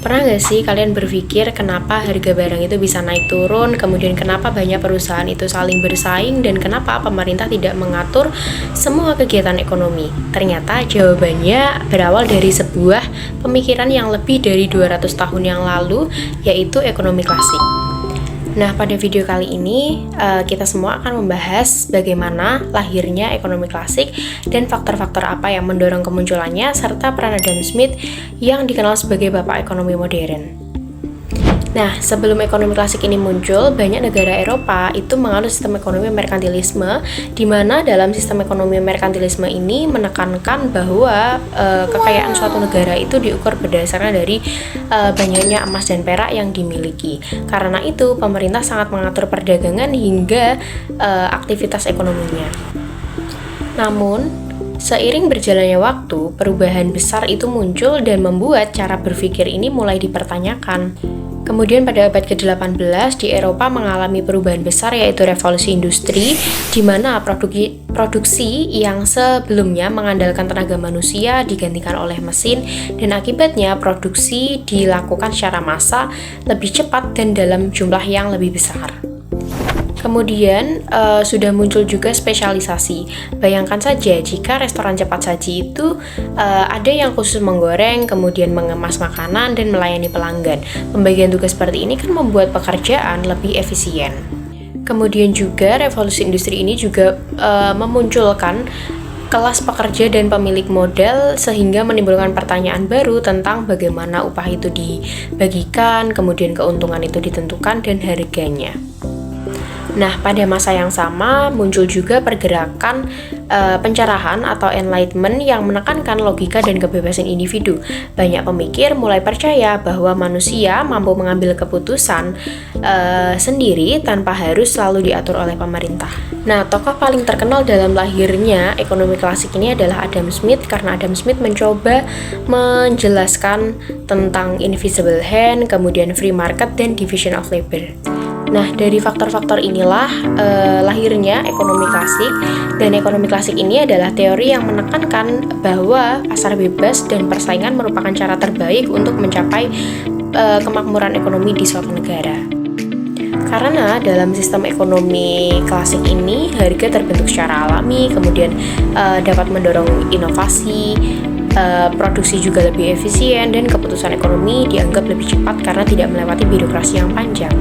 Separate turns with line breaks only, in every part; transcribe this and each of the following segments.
Pernah nggak sih kalian berpikir kenapa harga barang itu bisa naik turun, kemudian kenapa banyak perusahaan itu saling bersaing, dan kenapa pemerintah tidak mengatur semua kegiatan ekonomi? Ternyata jawabannya berawal dari sebuah pemikiran yang lebih dari 200 tahun yang lalu, yaitu ekonomi klasik. Nah, pada video kali ini kita semua akan membahas bagaimana lahirnya ekonomi klasik dan faktor-faktor apa yang mendorong kemunculannya, serta peran Adam Smith yang dikenal sebagai bapak ekonomi modern. Nah, sebelum ekonomi klasik ini muncul, banyak negara Eropa itu menganut sistem ekonomi merkantilisme, di mana dalam sistem ekonomi merkantilisme ini menekankan bahwa kekayaan suatu negara itu diukur berdasarkan dari banyaknya emas dan perak yang dimiliki. Karena itu, pemerintah sangat mengatur perdagangan hingga aktivitas ekonominya. Namun, seiring berjalannya waktu, perubahan besar itu muncul dan membuat cara berpikir ini mulai dipertanyakan. Kemudian pada abad ke-18 di Eropa mengalami perubahan besar, yaitu revolusi industri, di mana produksi yang sebelumnya mengandalkan tenaga manusia digantikan oleh mesin, dan akibatnya produksi dilakukan secara massal, lebih cepat dan dalam jumlah yang lebih besar. Kemudian sudah muncul juga spesialisasi. Bayangkan saja jika restoran cepat saji itu ada yang khusus menggoreng, kemudian mengemas makanan dan melayani pelanggan. Pembagian tugas seperti ini kan membuat pekerjaan lebih efisien. Kemudian juga revolusi industri ini juga memunculkan kelas pekerja dan pemilik modal, sehingga menimbulkan pertanyaan baru tentang bagaimana upah itu dibagikan, kemudian keuntungan itu ditentukan, dan harganya. Nah, pada masa yang sama muncul juga pergerakan pencerahan atau enlightenment yang menekankan logika dan kebebasan individu. Banyak pemikir mulai percaya bahwa manusia mampu mengambil keputusan sendiri tanpa harus selalu diatur oleh pemerintah. Nah, tokoh paling terkenal dalam lahirnya ekonomi klasik ini adalah Adam Smith, karena Adam Smith mencoba menjelaskan tentang invisible hand, kemudian free market, dan division of labor. Nah, dari faktor-faktor inilah lahirnya ekonomi klasik, dan ekonomi klasik ini adalah teori yang menekankan bahwa pasar bebas dan persaingan merupakan cara terbaik untuk mencapai kemakmuran ekonomi di suatu negara. Karena dalam sistem ekonomi klasik ini, harga terbentuk secara alami, kemudian dapat mendorong inovasi, produksi juga lebih efisien, dan keputusan ekonomi dianggap lebih cepat karena tidak melewati birokrasi yang panjang.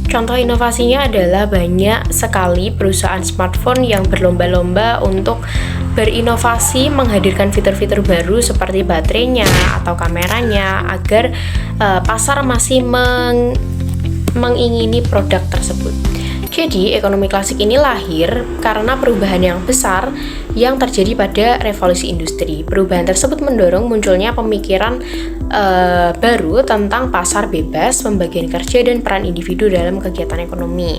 Contoh inovasinya adalah banyak sekali perusahaan smartphone yang berlomba-lomba untuk berinovasi menghadirkan fitur-fitur baru seperti baterainya atau kameranya agar pasar masih mengingini produk tersebut. Jadi, ekonomi klasik ini lahir karena perubahan yang besar yang terjadi pada revolusi industri. Perubahan tersebut mendorong munculnya pemikiran baru tentang pasar bebas, pembagian kerja, dan peran individu dalam kegiatan ekonomi.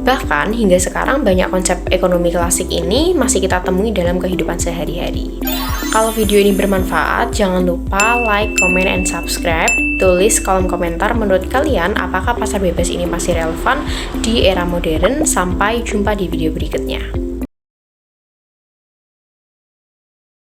Bahkan, hingga sekarang banyak konsep ekonomi klasik ini masih kita temui dalam kehidupan sehari-hari. Kalau video ini bermanfaat, jangan lupa like, comment, and subscribe. Tulis kolom komentar menurut kalian apakah pasar bebas ini masih relevan di era modern. Sampai jumpa di video berikutnya.